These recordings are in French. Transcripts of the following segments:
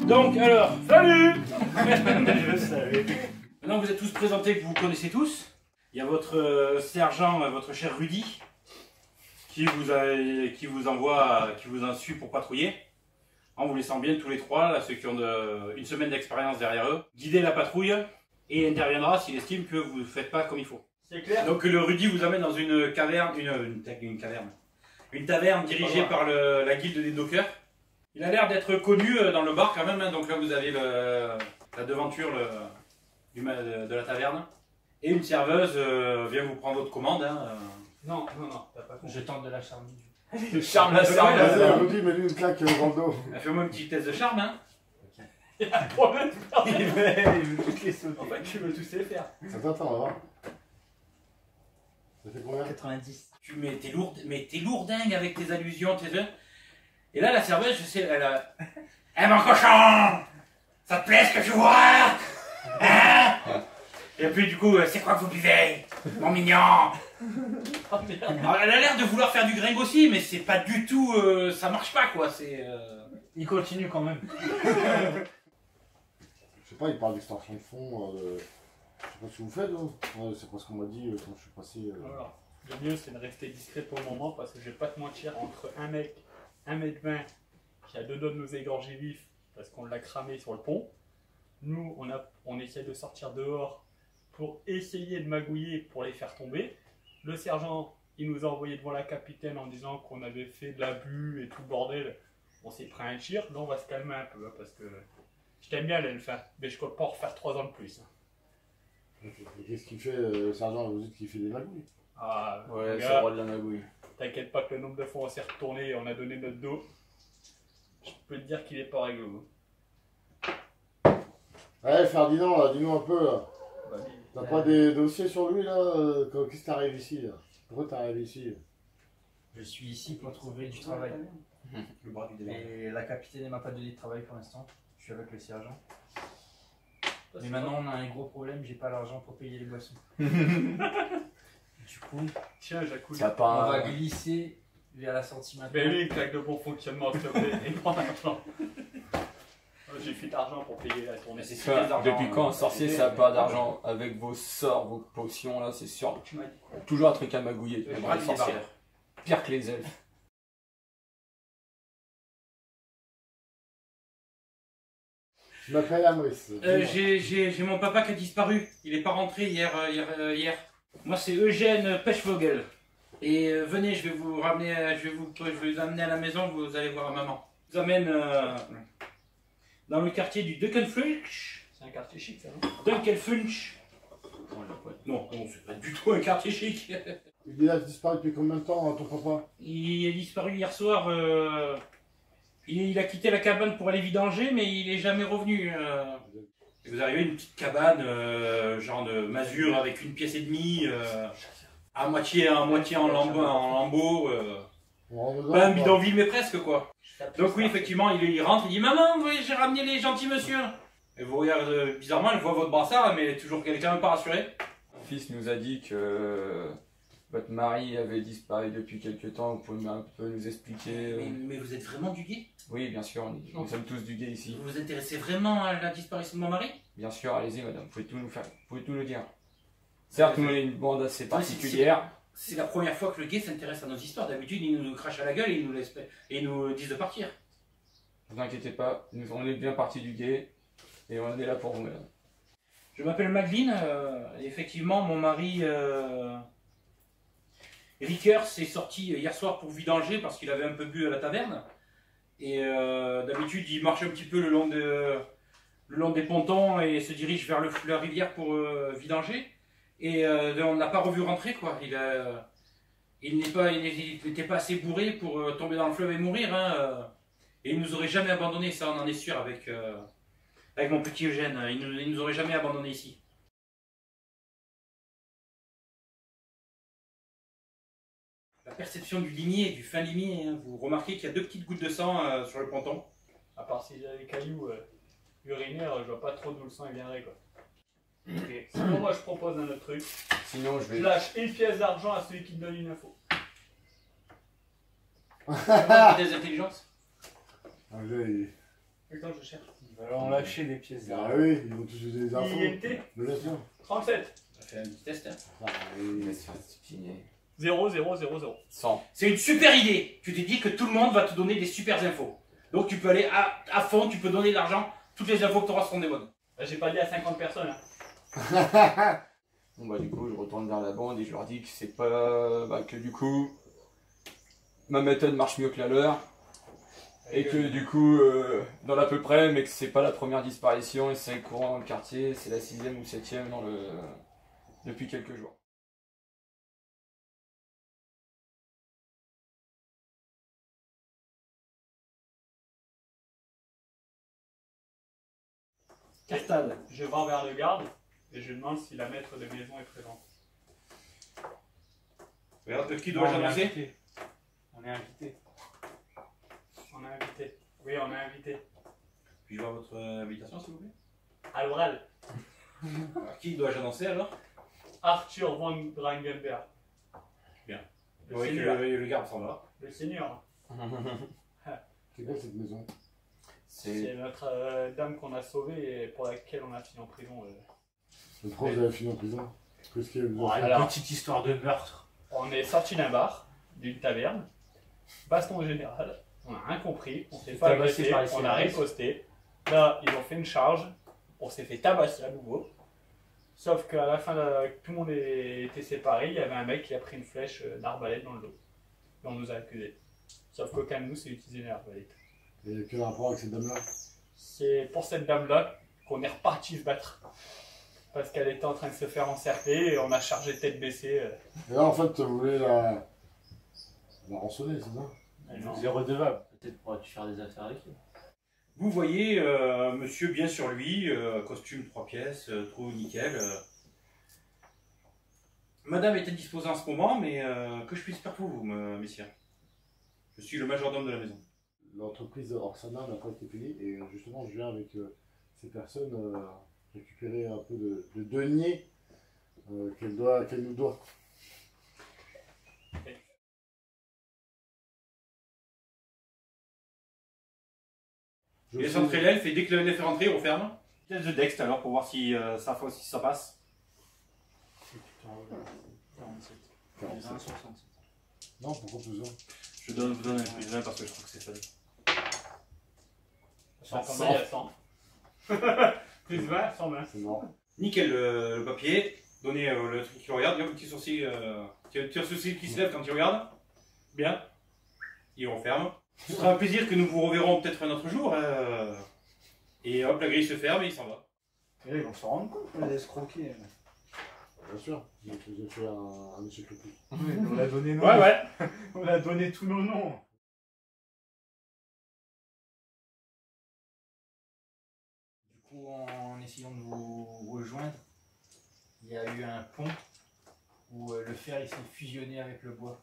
Donc alors, salut. Je savais. Maintenant vous êtes tous présentés, que vous connaissez tous. Il y a votre sergent, votre cher Rudy, qui vous insuit pour patrouiller, en vous laissant bien tous les trois, là, ceux qui ont une semaine d'expérience derrière eux, guider la patrouille et interviendra s'il estime que vous ne faites pas comme il faut. C'est clair. Donc le Rudy vous amène dans une caverne, une taverne dirigée par la guilde des dockers. Il a l'air d'être connu dans le bar quand même, hein. Donc là vous avez la devanture de la taverne. Et une serveuse vient vous prendre votre commande. Hein. Non, t'as pas compris. Je tente de la charmer. Je charme la serveuse. Vas-y, Rudy, mets-lui une claque dans le dos. Fais-moi un petit test de charme. Hein. Il y a un problème. Il veut toutes les sauter. En fait, tu veux tous les faire. Attends, on va voir. Ça fait combien? 90. T'es lourdingue avec tes allusions, tes œufs. Et là, la serveuse, je sais, elle a... Eh mon cochon, ça te plaît ce que tu vois, hein? Et puis du coup, c'est quoi que vous buvez, mon mignon? Oh merde. Alors, elle a l'air de vouloir faire du gringue aussi, mais c'est pas du tout... ça marche pas, quoi, c'est... Il continue quand même. Je sais pas, il parle d'extorsion de fonds. Je sais pas ce que vous faites, c'est pas ce qu'on m'a dit quand je suis passé. Alors, le mieux c'est de rester discret pour le moment parce que je vais pas te mentir, entre un mec, 1m20 qui a deux doigts de nous égorger vifs parce qu'on l'a cramé sur le pont, nous on essaie de sortir dehors pour essayer de magouiller pour les faire tomber. Le sergent il nous a envoyé devant la capitaine en disant qu'on avait fait de l'abus et tout le bordel. On s'est pris un tir, là on va se calmer un peu hein, parce que je t'aime bien l'elfe, mais je ne peux pas en refaire 3 ans de plus. Et qu'est-ce qu'il fait, le sergent? Vous dites qu'il fait des magouilles? Ah, Ouais, gars, c'est le roi de la magouille. t'inquiète pas que le nombre de fois on s'est retourné et on a donné notre dos, je peux te dire qu'il est pas rigolo. Ouais, Ferdinand, là, dis-nous un peu, là. Bah, T'as pas des dossiers sur lui, là? Qu'est-ce qui t'arrive ici, là? Pourquoi t'arrives ici? Je suis ici pour trouver du travail. Le bras du démon. Et la capitaine ne m'a pas donné de travail pour l'instant. Je suis avec le sergent. ça, Mais c'est maintenant on a un gros problème, j'ai pas l'argent pour payer les boissons. Du coup, pas- Tiens, j'accoule. on va glisser vers la sortie maintenant. Mais lui, une claque de bon fonctionnement, s'il te plaît, et prends l'argent. J'ai fait d'argent pour payer la tournée. C'est Ça, des argents, depuis quand un sorcier ça a pas d'argent avec vos sorts, vos potions là, c'est sûr. Tu m'as dit quoi? Toujours un truc à magouiller. Le dans bras les du sorcières. débardeur. Pire que les elfes. Je m'appelle Amris. J'ai mon papa qui a disparu. Il est pas rentré hier. Moi, c'est Eugène Pechvogel. Et venez, je vais vous ramener, je vais vous amener à la maison. Vous allez voir maman. Je vous amène dans le quartier du Dunkelfunch. C'est un quartier chic, ça, non? Dunkelfunch. Non, c'est pas du tout un quartier chic. Il a disparu depuis combien de temps, ton papa? Il est disparu hier soir. Il a quitté la cabane pour aller vidanger, mais il est jamais revenu. Et vous arrivez à une petite cabane, genre de masure avec une pièce et demie, à moitié en lambeaux. On rentre dedans, Pas un quoi. bidonville, mais presque quoi. Donc oui, effectivement, il rentre, il dit « Maman, oui, j'ai ramené les gentils monsieur !» Et vous regardez bizarrement, elle voit votre brassard, mais elle est toujours quand même pas rassurée. Mon fils nous a dit que votre mari avait disparu depuis quelque temps. Vous pouvez un peu nous expliquer Mais vous êtes vraiment du guet? Oui, bien sûr, nous sommes tous du guet ici. Vous vous intéressez vraiment à la disparition de mon mari? Bien sûr, allez-y madame, vous pouvez tout nous faire, vous pouvez tout nous dire. Certes, nous on est une bande assez particulière. C'est la première fois que le guet s'intéresse à nos histoires. D'habitude, il nous crache à la gueule et il nous disent de partir. Ne vous inquiétez pas, on est bien parti du guet et on est là pour vous madame. Je m'appelle Magdine. Effectivement, mon mari Ricker s'est sorti hier soir pour vidanger parce qu'il avait un peu bu à la taverne. Et d'habitude, il marche un petit peu le long des pontons et se dirige vers la rivière pour vidanger. Et on ne l'a pas revu rentrer, quoi. Il n'était pas assez bourré pour tomber dans le fleuve et mourir. Hein. Et il nous aurait jamais abandonné, ça on en est sûr avec mon petit Eugène. Il nous aurait jamais abandonné ici. La perception du limier, du fin limier, hein. Vous remarquez qu'il y a 2 petites gouttes de sang sur le ponton. À part si j'ai des cailloux urinaires, je vois pas trop d'où le sang il viendrait, quoi. Ok. Sinon, moi je propose un autre truc. Sinon, je Je vais... lâche une pièce d'argent à celui qui me donne une info. Des intelligences. Ah, là, il- Attends, je cherche. Ils vont en lâcher des pièces Ah d'argent. oui, ils vont tous utiliser les infos. INT Mais bien sûr. 37 On a fait un petit test. Hein. Ah, oui. Laisse faire stickiner. 0, 0, 0, 0. 100. C'est une super idée. Tu t'es dit que tout le monde va te donner des super infos. Donc tu peux aller à fond, tu peux donner de l'argent. Toutes les infos que tu auras seront des bonnes. Bah, j'ai pas dit à 50 personnes. Hein. Bon bah du coup je retourne vers la bande et je leur dis que c'est pas... Bah, que du coup ma méthode marche mieux que la leur et que du coup dans l'à peu près mais que c'est pas la première disparition et c'est courant dans le quartier, c'est la 6e ou 7e dans le... depuis quelques jours. Castade. Je vais vers le garde et je demande si la maître de maison est présente. Regarde, qui Non, dois-je on est annoncer? invité. On est invité. On a invité. Oui, on a invité. Puis-je voir votre invitation, s'il vous plaît? À l'oral, Alors, qui dois-je annoncer alors? Arthur von Drangenberg. Bien. Le Oui, seigneur. le garde s'en va. Le seigneur. C'est quoi cette maison? C'est... C'est notre dame qu'on a sauvée et pour laquelle on a fini en prison. Le prof vous avez fini en prison. Qu'est-ce qu'il y a eu? Alors- Une petite histoire de meurtre. On est sorti d'un bar, d'une taverne, baston général, on a rien compris, on s'est fait tabassé agresser, par les on a CRS. riposté. Là, ils ont fait une charge, on s'est fait tabasser à nouveau. Sauf qu'à la fin, tout le monde était séparé, il y avait un mec qui a pris une flèche d'arbalète dans le dos. Et on nous a accusés. Sauf qu'aucun de nous s'est utilisé l'arbalète. Et quel rapport avec cette dame-là? C'est pour cette dame-là qu'on est reparti se battre. Parce qu'elle était en train de se faire encercler et on a chargé tête baissée. Et là, en fait, vous voulez la rançonner, c'est ça? Elle Non. nous est redevable. Peut-être pourras-tu faire des affaires avec elle. Vous voyez monsieur bien sur lui, costume 3 pièces, tout nickel. Madame est indisposée en ce moment, mais que je puisse faire pour vous, messieurs. Je suis le majordome de la maison. L'entreprise Orsana n'a pas été payée et justement, je viens avec ces personnes récupérer un peu de deniers qu'elle nous doit. Je Laisse sais- entrer l'elfe et dès que l'elfe est rentré, on ferme. Test de Dext alors pour voir si ça passe. C'est plutôt 47. 47. 67. Non, pourquoi plus un? Je vous donne un plus 20 parce que je trouve que c'est fun. Sans combien il y a 100. Plus 20, 120. C'est mort. Nickel le papier. Donnez le truc qui regarde. Bien, petit sourcil, petit sourcil qui se lève quand il regarde. Bien. Il referme. Ce sera un plaisir que nous vous reverrons peut-être un autre jour. Et hop, la grille se ferme et il s'en va. Et là, ils vont s'en rendre compte qu'on les escroqués. Bien sûr, vous avez fait un échec le plus. On l'a donné nos Ouais, ouais. On a donné tous nos noms. Du coup, en essayant de vous rejoindre, il y a eu un pont où le fer il s'est fusionné avec le bois.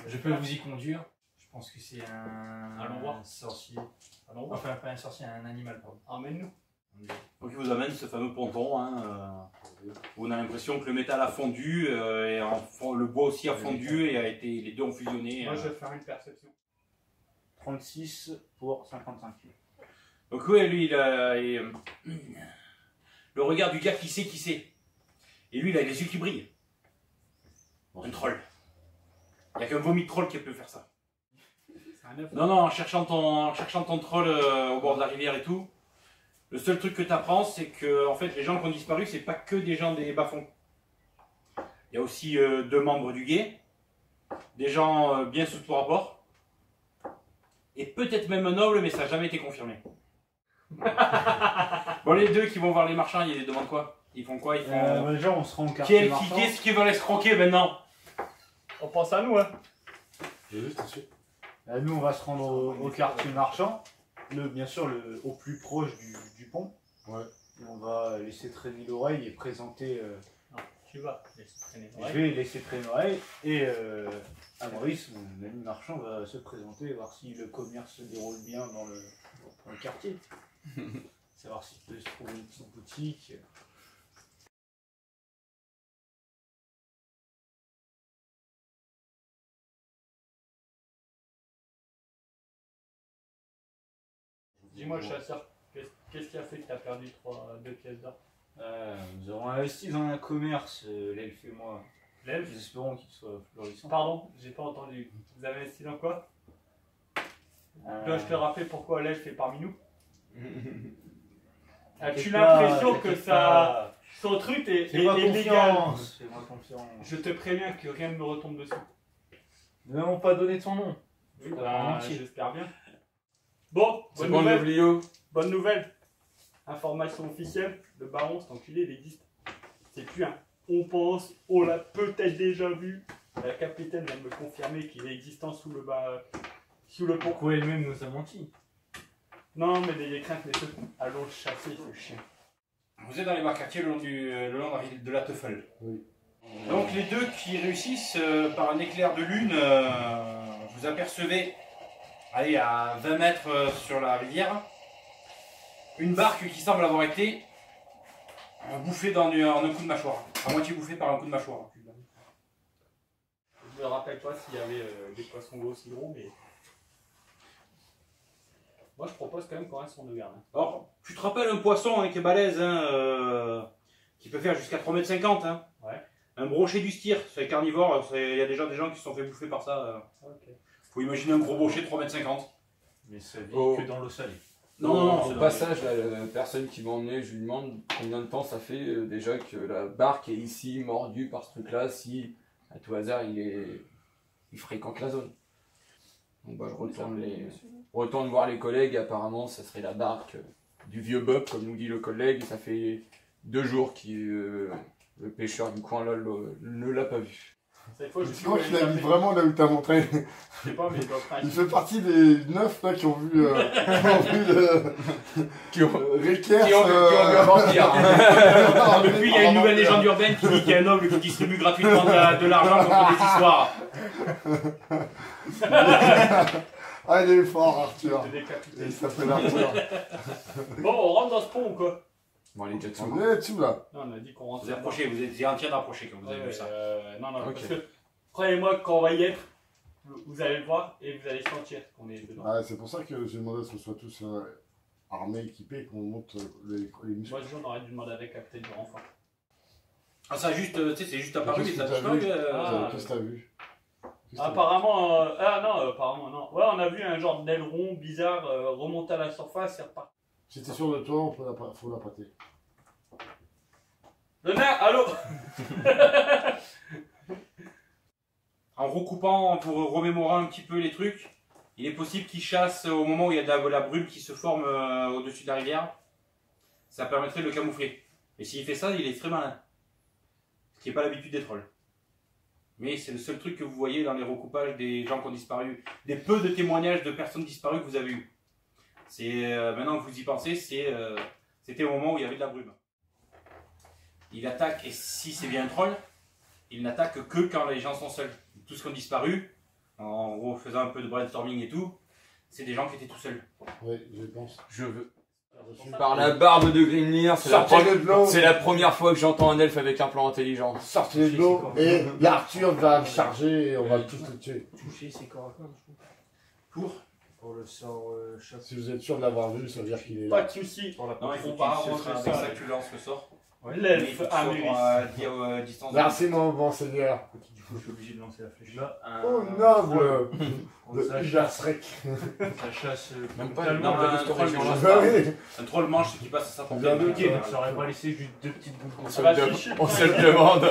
Je peux vous y conduire. Je pense que c'est Allons voir. un sorcier. Allons voir. Enfin, pas un sorcier, un animal, pardon. Emmène-nous. Donc il vous amène ce fameux ponton. Où on a l'impression que le métal a fondu et le bois aussi a fondu et les deux ont fusionné. Moi, je vais faire une perception. 36 pour 55. Donc ouais, lui, il a le regard du gars qui sait qui c'est. Et lui, il a les yeux qui brillent. Un troll. Il n'y a qu'un vomi de troll qui peut faire ça. C'est un œuf. Non, non, en cherchant ton troll au bord de la rivière et tout, le seul truc que tu apprends, c'est que en fait, les gens qui ont disparu, c'est pas que des gens des bas-fonds. Il y a aussi 2 membres du guet, des gens bien sous tout rapport, et peut-être même un noble, mais ça n'a jamais été confirmé. Bon, les 2 qui vont voir les marchands, ils les demandent quoi? Ils font quoi? Ils font... Déjà, on se rend au quartier marchand. Qui est-ce qui veut l'escroquer maintenant? On pense à nous, hein. J'ai juste assis. Nous, on va se rendre au quartier marchand. Bien sûr, au plus proche du pont. Ouais. Et on va laisser traîner l'oreille et présenter. Tu vas laisser traîner Je l'oreille. vais laisser traîner l'oreille et à Maurice, mon ami marchand, va se présenter, voir si le commerce se déroule bien dans le quartier. Savoir s'il peut se trouver une petite boutique. Dis-moi, chasseur, qu'est-ce qui a fait que tu as perdu 2 pièces d'or? Nous avons investi dans un commerce, l'elfe et moi. L'elfe? Nous espérons qu'il soit florissant. Pardon, j'ai pas entendu. Vous avez investi dans quoi? Dois-je te rappeler pourquoi l'elfe est parmi nous? As-tu l'impression que ça... son truc est Fais-moi légal? confiance. Fais-moi confiance. Je te préviens que rien ne me retombe dessus. Nous n'avons pas donné ton nom. Oui, bah, j'espère bien. Bon, C'est bonne bon, nouvelle. Noblio. Bonne nouvelle. Information officielle, le baron, cet enculé, il existe. C'est plus un on pense, on l'a peut-être déjà vu. La capitaine vient de me confirmer qu'il est existant sous le pont. Pourquoi elle-même nous a menti? Non, mais n'ayez crainte, messieurs. Allons le chasser, ce chien. Vous êtes dans les bas quartiers le long de la Teufel. Oui. Donc les deux qui réussissent par un éclair de lune, vous apercevez, allez, à 20 mètres sur la rivière, une barque qui semble avoir été bouffée en un coup de mâchoire. À moitié bouffée par un coup de mâchoire. Je me rappelle pas s'il y avait des poissons aussi gros, mais... Moi, je propose quand même qu'on reste sur nos gardes. Alors, tu te rappelles un poisson qui est balèze, qui peut faire jusqu'à 3,50 m. Hein. Ouais. Un brochet du styre, c'est carnivore, il y a déjà des gens qui se sont fait bouffer par ça. Ok. Faut imaginer un gros brochet de 3,50 m. Mais ça vit Oh. que dans l'eau salée. Non, Au c'est passage, la personne qui m'a emmené, je lui demande combien de temps ça fait déjà que la barque est ici, mordue par ce truc-là, si à tout hasard il fréquente la zone. Donc bah, je retourne voir les collègues, et apparemment ça serait la barque du vieux Bob, comme nous dit le collègue, et ça fait 2 jours que le pêcheur du coin là ne l'a pas vu. Cette fois, Je crois qu'il a mis vraiment là où t'as montré. Je sais pas, mais Il fait partie des 9 là qui ont vu, Qui ont Requers. vu un vampire. Et puis il y a une nouvelle légende urbaine qui dit qu'il y a un noble qui distribue gratuitement de l'argent contre des histoires. Ah, il est fort, Arthur. te décapiter. Il s'appelle Arthur. Bon, on rentre dans ce pont ou quoi? Bon, allez, déjà On est dessus là. Non, on a dit qu'on rentre. Vous approchez, vous êtes entier d'approcher quand vous avez Ouais, vu ça. non, Ok. parce que, croyez-moi, quand on va y être, vous allez le voir et vous allez sentir qu'on est dedans. Ah, c'est pour ça que j'ai demandé à ce qu'on soit tous armés, équipés, qu'on monte les muscles. Moi, on aurait dû demander avec la capitaine du renfort. Ah, ça juste, tu sais, c'est juste apparu, Qu'est-ce mais que ça a t'as vu disparu. Ah. Qu'est-ce que t'as vu? Qu'est-ce que t'as vu? Apparemment, apparemment non. Ouais, on a vu un genre d'aileron bizarre remonter à la surface et repartir. Si t'es sûr de toi, faut la pâter. Renard, allô? En recoupant, pour remémorer un petit peu les trucs, il est possible qu'il chasse au moment où il y a de la brume qui se forme au-dessus de la rivière. Ça permettrait de le camoufler. Et s'il fait ça, il est très malin. Ce qui n'est pas l'habitude des trolls. Mais c'est le seul truc que vous voyez dans les recoupages des gens qui ont disparu. Des peu de témoignages de personnes disparues que vous avez eu. C'est maintenant que vous y pensez, c'était au moment où il y avait de la brume. Il attaque, et si c'est bien un troll, il n'attaque que quand les gens sont seuls. Tous ceux qui ont disparu, en refaisant un peu de brainstorming et tout, c'est des gens qui étaient tout seuls. Oui, je pense. Je veux. Par la barbe de Grimnir, c'est Sortez-le de l'eau. la première fois que j'entends un elfe avec un plan intelligent. Sortez de l'eau et Arthur va le charger et on va tous le tuer. Toucher ses corps à corps, je trouve. Pour le sort choc. Si vous êtes sûr de l'avoir vu, ça veut dire qu'il est Pas là. de soucis. Non, il faut On que va ce rentrer sera ça. avec ça que tu lances le sort. Ouais. Mais il L'elfe faut que tu sois Amélis. à distance. Merci mon bon seigneur. Du coup, je suis obligé de lancer la flèche. Là, un Oh noble troll, de Ubersrek. ça chasse Même pas Non, dans un cette troll, région-là. Bah oui. Un troll mange ce qui passe à sa portée. Bien vu. Ok, donc ça aurait pas laissé juste 2 petites boules. On se le demande.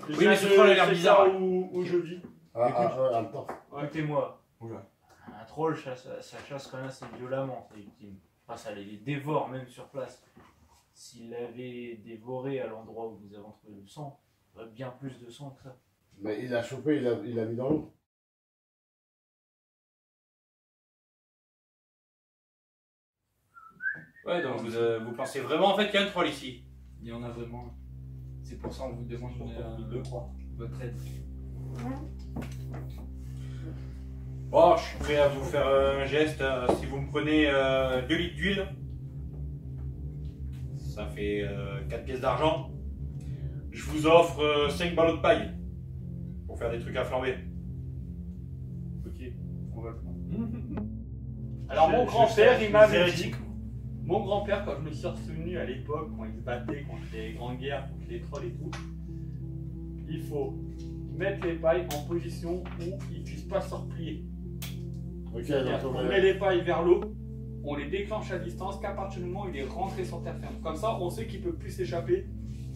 Oui, mais ce troll a l'air bizarre. Où je vis. Ah, le temps. Écoutez-moi, Oula. un troll, ça chasse quand même assez violemment, ses victimes. Enfin, ça les dévore même sur place. S'il l'avait dévoré à l'endroit où vous avez trouvé le sang, il y aurait bien plus de sang que ça. Mais il l'a chopé, il l'a mis dans l'eau. Ouais, donc vous pensez vraiment en fait qu'il y a un troll ici. Il y en a vraiment. C'est pour ça qu'on vous demande votre aide. Bon, je suis prêt à vous faire un geste. Si vous me prenez 2 litres d'huile, ça fait 4 pièces d'argent. Je vous offre 5 ballots de paille pour faire des trucs à flamber. Ok, on va le prendre. Alors mon grand-père, il m'avait dit... Mon grand-père, quand je me suis souvenu à l'époque, quand il se battait contre les grandes guerres, contre les trolls et tout, il faut mettre les pailles en position où ils ne puissent pas se replier. Ok, C'est-à-dire donc qu'on met les pailles vers l'eau, on les déclenche à distance qu'à partir du moment où il est rentré sur terre ferme. Comme ça, on sait qu'il ne peut plus s'échapper.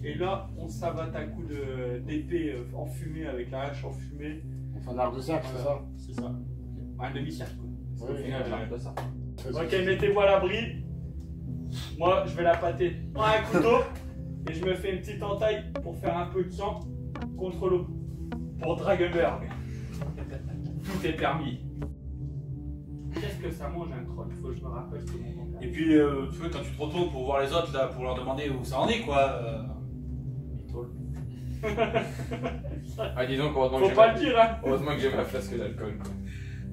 Et là, on s'abatte à coups d'épée enfumée avec la hache enfumée. Enfin, un arc de cercle, c'est ça? C'est ça. Un demi-cercle. Oui, Au final, Ouais, pas ça. ok, mettez-vous à l'abri. Moi, je vais la pâter. Prends un couteau et je me fais une petite entaille pour faire un peu de sang contre l'eau. Pour Dragonberg. Tout est permis. Qu'est-ce que ça mange un troll? Il faut que je me rappelle ce que mon grand-père. Et puis, tu vois, quand tu te retournes pour voir les autres, là, pour leur demander où ça en est, quoi. Ah, dis donc, heureusement Faut pas le dire, hein. heureusement que j'ai ma flasque d'alcool. Quoi.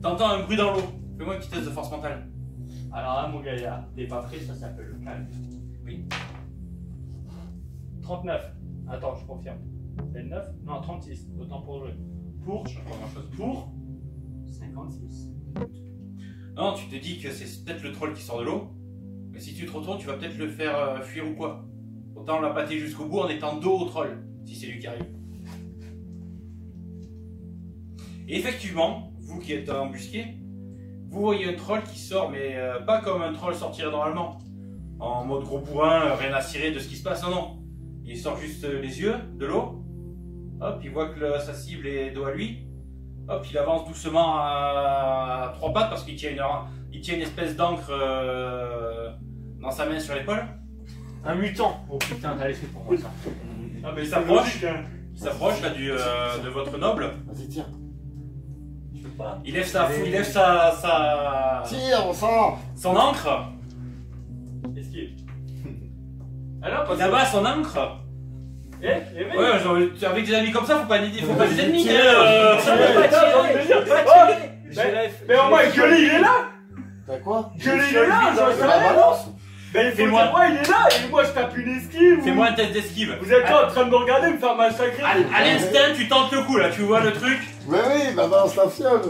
T'entends un bruit dans l'eau. Fais-moi une petite test de force mentale. Alors là, mon gaillard, t'es pas prêt, ça s'appelle le calme. Oui. 39. Attends, je confirme. C'est le 9? Non, 36. Autant pour jouer. Pour 56. Non, tu te dis que c'est peut-être le troll qui sort de l'eau. Mais si tu te retournes, tu vas peut-être le faire fuir ou quoi. Autant la pâter jusqu'au bout en étant dos au troll, si c'est lui qui arrive. Et effectivement, vous qui êtes embusqués, vous voyez un troll qui sort, mais pas comme un troll sortirait normalement. En mode gros bourrin, rien à cirer de ce qui se passe, non, non. Il sort juste les yeux de l'eau. Hop, il voit que sa cible est dos à lui. Hop, il avance doucement à 3 pattes parce qu'il tient une espèce d'encre dans sa main sur l'épaule. Un mutant. Oh putain, allez, c'est pour moi ça. Ah, mais Il c'est s'approche. logique, hein. Il s'approche là de votre noble. Vas-y, tire. Je peux pas. Il lève sa Tire, on sort. son encre. Esquive. Alors, parce Il abat son encre. Eh, les mecs. Ouais, genre, avec des amis comme ça, faut pas des ennemis. Tire, Mais au moins, Gueuli, il est là. T'as quoi? Gueuli, il est là. J'en sais La rien. balance? Ben, il faut Fais-moi. dire, ouais, il est là. Et moi, je tape une esquive. Fais-moi un test d'esquive. Vous êtes là en train de me regarder, me faire massacrer. À l'instinct, tu tentes le coup là, tu vois le truc. Mais oui, bah balance la fiole.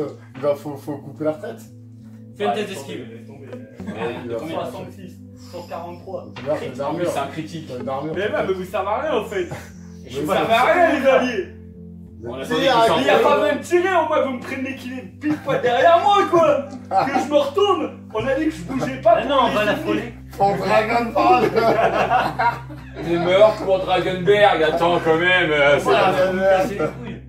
Faut couper la retraite. Fais un test d'esquive. Laisse tomber. Il va faire 66 sur 43. C'est bien, t'as une armure. C'est un critique. T'as une armure. Mais même, vous servez à rien en fait. Oui, Vous servez à rien, les alliés. On a Tire, pas dit avec qu'on Il y a pas besoin de tirer, au moins vous me prenez qu'il est pile poil derrière moi quoi. Que je me retourne. On a dit que je bougeais pas. Ah non, on va l'affoler. Ton dragon ball. Les meurtres pour Dragonberg, attends quand même. Voilà, la vous me merde. cassez les couilles.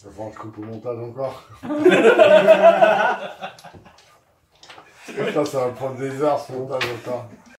Va falloir que je coupe au montage encore. Putain, ça va prendre des heures ce montage encore.